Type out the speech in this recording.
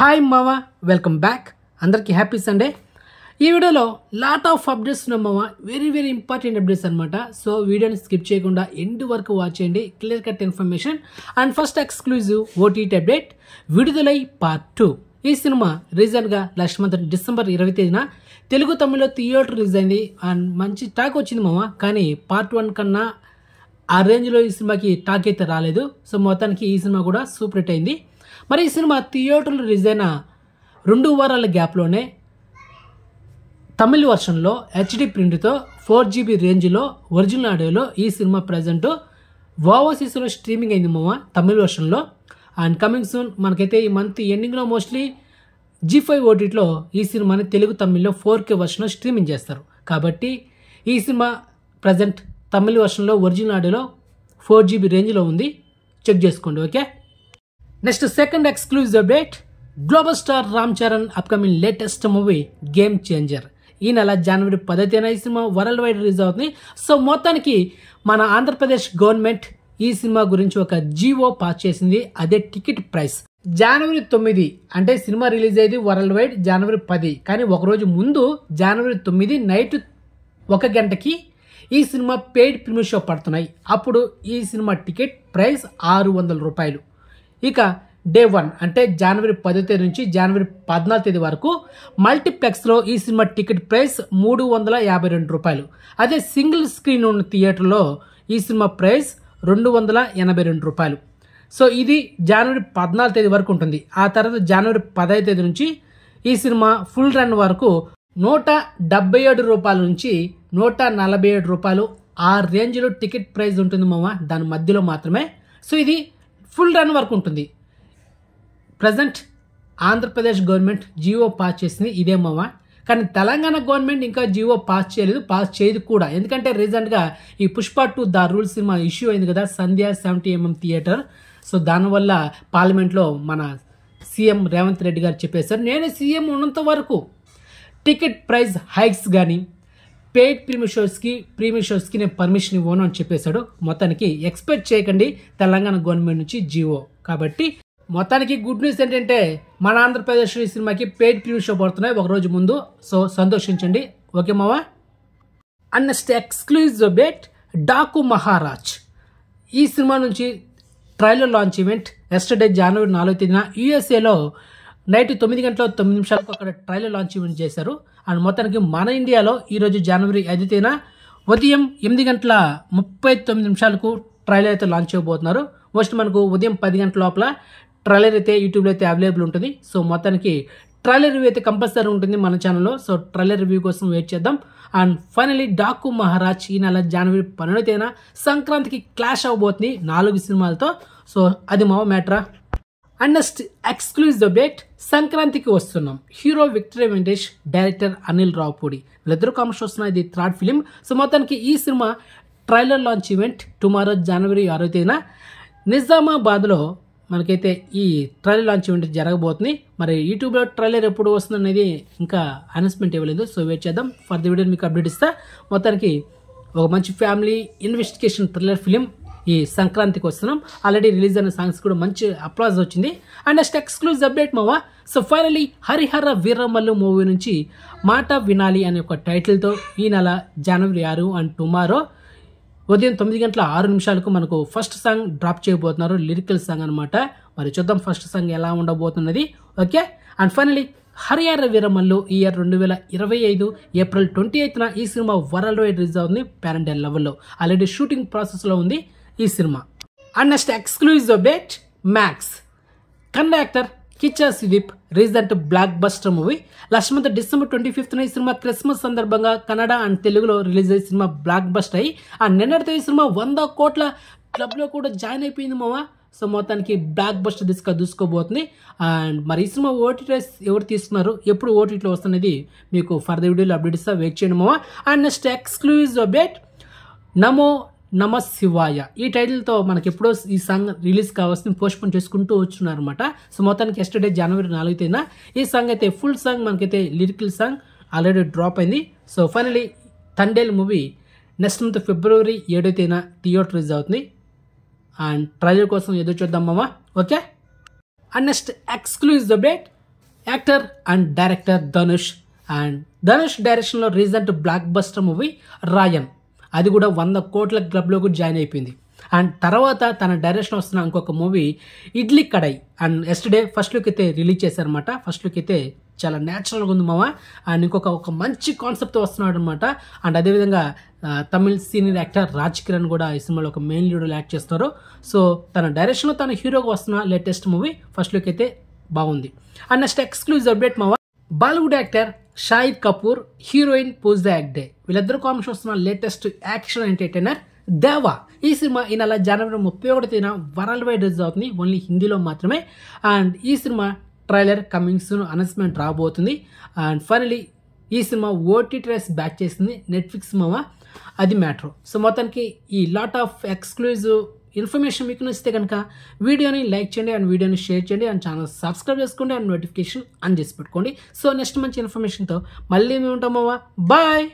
Hi మావా, welcome back. అందరికీ happy Sunday. ఈ వీడియోలో లాట్ ఆఫ్ అప్డేట్స్ ఉన్నాయి మావా, వెరీ ఇంపార్టెంట్ అప్డేట్స్ అనమాట. సో వీడియోని స్కిప్ చేయకుండా ఎండ్ వరకు వాచ్ చేయండి, clear cut information. And first exclusive OTT update, విడుదలై పార్ట్ 2. ఈ సినిమా రీసెంట్గా లాస్ట్ మంత్ డిసెంబర్ 20 తేదీన తెలుగు తమిళ్లో థియేటర్ రిలీజ్ అయింది. అండ్ మంచి టాక్ వచ్చింది మావా, కానీ పార్ట్ 1 కన్నా ఆ రేంజ్లో ఈ సినిమాకి టాక్ అయితే రాలేదు. సో మొత్తానికి ఈ సినిమా కూడా సూపర్ హిట్ అయింది. మరి ఈ సినిమా థియేటర్లో రిలీజ్ అయిన 2 వారాల గ్యాప్లోనే తమిళ వర్షన్లో హెచ్డి ప్రింట్తో 4GB రేంజ్లో ఒరిజినల్ ఆడియోలో ఈ సినిమా ప్రజెంట్ ఓవర్సీస్లో స్ట్రీమింగ్ అయింది మామ, తమిళ వర్షన్లో. అండ్ కమింగ్ సూన్ మనకైతే ఈ మంత్ ఎండింగ్లో మోస్ట్లీ G5 ఓటీటీలో ఈ సినిమాని తెలుగు తమిళ్లో 4K వర్షన్లో స్ట్రీమింగ్ చేస్తారు. కాబట్టి ఈ సినిమా ప్రజెంట్ తమిళ వర్షన్లో ఒరిజినల్ ఆడియోలో 4GB రేంజ్లో ఉంది, చెక్ చేసుకోండి. Okay, next second exclusive update, global star Ram Charan upcoming latest movie game changer. ఈ నెల జనవరి 10న ఈ సినిమా వరల్డ్ వైడ్ రిలీజ్ అవుతుంది. సో మొత్తానికి మన ఆంధ్రప్రదేశ్ గవర్నమెంట్ ఈ సినిమా గురించి ఒక జీవో పాస్ చేసింది. అదే టికెట్ ప్రైస్ జనవరి 9, అంటే సినిమా రిలీజ్ అయ్యేది వరల్డ్ వైడ్ జనవరి 10, కానీ ఒకరోజు ముందు జనవరి 9 నైట్ 1 గంటకి ఈ సినిమా పెయిడ్ ప్రీమియర్ షో పడుతున్నాయి. అప్పుడు ఈ సినిమా టికెట్ ప్రైస్ 600 రూపాయలు. ఇక డే 1 అంటే జనవరి 10 తేదీ నుంచి జనవరి 14 తేదీ వరకు మల్టీప్లెక్స్లో ఈ సినిమా టికెట్ ప్రైస్ 352 రూపాయలు. అదే సింగిల్ స్క్రీన్ ఉన్న థియేటర్లో ఈ సినిమా ప్రైస్ 282 రూపాయలు. సో ఇది జనవరి 14 తేదీ వరకు ఉంటుంది. ఆ తర్వాత జనవరి 15 తేదీ నుంచి ఈ సినిమా ఫుల్ రన్ వరకు 177 రూపాయల నుంచి 147 రూపాయలు ఆ రేంజ్లో టికెట్ ప్రైస్ ఉంటుంది మామ, దాని మధ్యలో మాత్రమే. సో ఇది ఫుల్ రన్ వరకు ఉంటుంది. Present Andhra Pradesh government Jio pass చేసింది ఇదే మామ, కానీ తెలంగాణ గవర్నమెంట్ ఇంకా జియో పాస్ చేయలేదు, పాస్ చేయదు కూడా. ఎందుకంటే రీసెంట్గా ఈ Pushpa 2 the rule cinema issue అయింది కదా, సంధ్య 70mm థియేటర్. సో దానివల్ల పార్లమెంట్లో మన సీఎం రేవంత్ రెడ్డి గారు చెప్పేశారు, నేను సీఎం ఉన్నంత వరకు టికెట్ ప్రైస్ హైక్స్ కానీ పెయిడ్ ప్రీమియర్ షోస్కి నేను పర్మిషన్ ఇవ్వను అని చెప్పేశాడు. మొత్తానికి ఎక్స్పెక్ట్ చేయకండి తెలంగాణ గవర్నమెంట్ నుంచి జియో. కాబట్టి మొత్తానికి గుడ్ న్యూస్ ఏంటంటే మన ఆంధ్రప్రదేశ్ ఈ సినిమాకి పెయిడ్ ప్రీమియర్ షో పడుతున్నాయి ఒకరోజు ముందు. సో సంతోషించండి. ఓకే మావా. And next exclusive update, Daaku Maharaj. ఈ సినిమా నుంచి ట్రైలర్ లాంచ్ ఈవెంట్ ఎస్టర్డే జనవరి 4 తేదీన యూఎస్ఏలో నైట్ 9 గంటల 9 నిమిషాలకు అక్కడ ట్రైలర్ లాంచ్ ఈవెంట్ చేశారు. అండ్ మొత్తానికి మన ఇండియాలో ఈరోజు జనవరి 5 తేదీన ఉదయం 8 గంటల 39 నిమిషాలకు ట్రైలర్ అయితే లాంచ్ చేయబోతున్నారు. మోస్ట్ మనకు ఉదయం 10 గంటల లోపల ట్రైలర్ అయితే యూట్యూబ్లో అయితే అవైలబుల్ ఉంటుంది. సో మొత్తానికి ట్రైలర్ రివ్యూ అయితే కంపల్సరీ ఉంటుంది మన ఛానల్లో. సో ట్రైలర్ రివ్యూ కోసం వెయిట్ చేద్దాం. అండ్ ఫైనలీ డాకు మహారాజ్ ఈ నెల జనవరి 12 తేదీన సంక్రాంతికి క్లాష్ అవబోతుంది 4 సినిమాలతో. సో అది మా మ్యాటరా. అండ్ నెక్స్ట్ ఎక్స్క్లూజివ్ అప్డేట్, సంక్రాంతికి వస్తున్నాం. Hero victory Venkatesh, director Anil Ravipudi, వీళ్ళిద్దరూ కాంబినేషన్ వస్తున్న ఇది 3rd ఫిలిం. సో మొత్తానికి ఈ సినిమా ట్రైలర్ లాంచ్ ఈవెంట్ టుమారో జనవరి 6 తేదీన నిజామాబాద్లో మనకైతే ఈ ట్రైలర్ లాంచ్ ఈవెంట్ జరగబోతుంది. మరి యూట్యూబ్లో ట్రైలర్ ఎప్పుడు వస్తుంది అనేది ఇంకా అనౌన్స్మెంట్ ఇవ్వలేదు. సో వెయిట్ చేద్దాం. ఫర్ ది వీడియో మీకు అప్డేట్ ఇస్తా. మొత్తానికి ఒక మంచి ఫ్యామిలీ ఇన్వెస్టిగేషన్ థ్రిల్లర్ ఫిలిం ఈ సంక్రాంతికి వస్తున్నాం. ఆల్రెడీ రిలీజ్ అయిన సాంగ్స్ కూడా మంచి అప్లాజ్ వచ్చింది. అండ్ నెక్స్ట్ ఎక్స్క్లూజివ్ అప్డేట్ మావా. So finally Harihara Veeramallu movie నుంచి మాట వినాలి అనే ఒక టైటిల్తో ఈ నెల జనవరి 6 అండ్ టుమారో ఉదయం 9 గంటల 6 నిమిషాలకు మనకు ఫస్ట్ సాంగ్ డ్రాప్ చేయబోతున్నారు, లిరికల్ సాంగ్ అనమాట. మరి చూద్దాం ఫస్ట్ సాంగ్ ఎలా ఉండబోతున్నది. Okay. And finally Harihara Veeramallu ఈ ఇయర్ 2025 ఏప్రిల్ 28న ఈ సినిమా వరల్డ్ వైడ్ రిలీజ్ అవుతుంది పాన్ ఇండియా లెవెల్లో. ఆల్రెడీ షూటింగ్ ప్రాసెస్లో ఉంది ఈ సినిమా. And next exclusive update, Max Kannada actor Kichcha Sudeep recent blockbuster movie last month December 25న ఈ సినిమా క్రిస్మస్ సందర్భంగా కన్నడ అండ్ తెలుగులో రిలీజ్ అయ్యే సినిమా బ్లాక్ బస్టర్ అయ్యి ఆ నిన్నటితో ఈ సినిమా 100 కోట్ల క్లబ్లో కూడా జాయిన్ అయిపోయింది మావా. సో మొత్తానికి బ్లాక్ బస్టర్ దూసుకోబోతుంది. అండ్ మరి ఈ సినిమా ఓటీటీ ఎవరు తీసుకున్నారు, ఎప్పుడు ఓటీటీలో వస్తున్నది మీకు ఫర్దర్ వీడియోలో అప్డేట్ ఇస్తా, వెయిట్ చేయండి మావా. అండ్ నెక్స్ట్ ఎక్స్క్లూజివ్ అప్డేట్, నమో నమ శివాయ ఈ టైటిల్తో మనకి ఎప్పుడో ఈ సాంగ్ రిలీజ్ కావాల్సింది పోస్ట్పోన్ చేసుకుంటూ వచ్చున్నారు అనమాట. సో మొత్తానికి ఎస్టర్డే జనవరి 4 తేదీన ఈ సాంగ్ అయితే ఫుల్ సాంగ్ మనకైతే లిరికల్ సాంగ్ ఆల్రెడీ డ్రాప్ అయింది. So finally Thandel movie next month ఫిబ్రవరి 7 తేదీన థియేటర్ రిలీజ్ అవుతుంది. అండ్ ట్రైలర్ కోసం ఎదురు చూద్దాం మామ. Okay. And next exclusive update, actor and director Dhanush. And Dhanush డైరెక్షన్లో recent blockbuster movie Raayan, అది కూడా 100 కోట్ల క్లబ్లో కూడా జాయిన్ అయిపోయింది. అండ్ తర్వాత తన డైరెక్షన్ వస్తున్న ఇంకొక movie idli kadai, and yesterday first look అయితే రిలీజ్ చేశారనమాట. ఫస్ట్ లుక్ అయితే చాలా న్యాచురల్గా ఉంది మామ. అండ్ ఒక మంచి కాన్సెప్ట్తో వస్తున్నాడు అనమాట. అండ్ అదేవిధంగా తమిళ్ సీనియర్ యాక్టర్ రాజ్ కిరణ్ కూడా ఈ సినిమాలో ఒక మెయిన్ లీడర్ యాక్ట్ చేస్తారు. సో తన డైరెక్షన్లో తన హీరోగా వస్తున్న లేటెస్ట్ మూవీ ఫస్ట్ లుక్ అయితే బాగుంది. అండ్ నెక్స్ట్ ఎక్స్క్లూజివ్ అప్డేట్ మామ, బాలీవుడ్ యాక్టర్ షాహిద్ కపూర్, హీరోయిన్ పూజా హెగ్డే, వీళ్ళిద్దరు కాంబినేషన్ వస్తున్న లేటెస్ట్ యాక్షన్ ఎంటర్టైనర్ దేవా. ఈ సినిమా ఈ నెల జనవరి 31 వరల్డ్ వైడ్ రిలీజ్ అవుతుంది, ఓన్లీ హిందీలో మాత్రమే. అండ్ ఈ సినిమా ట్రైలర్ కమింగ్ సూన్ అనౌన్స్మెంట్ రాబోతుంది. అండ్ ఫైనలీ ఈ సినిమా ఓటీటీ రైట్స్ బ్యాక్ చేసింది నెట్ఫ్లిక్స్ మామ, అది మ్యాటర్. సో మొత్తానికి ఈ లాట్ ఆఫ్ ఎక్స్క్లూజివ్ ఇన్ఫర్మేషన్ మీకు నచ్చితే కనుక వీడియోని లైక్ చేయండి అండ్ వీడియోని షేర్ చేయండి అండ్ ఛానల్ సబ్స్క్రైబ్ చేసుకోండి అండ్ నోటిఫికేషన్ ఆన్ చేసి పెట్టుకోండి. సో నెక్స్ట్ మంచి ఇన్ఫర్మేషన్తో మళ్ళీ మేము ఉంటాం మామ. బాయ్.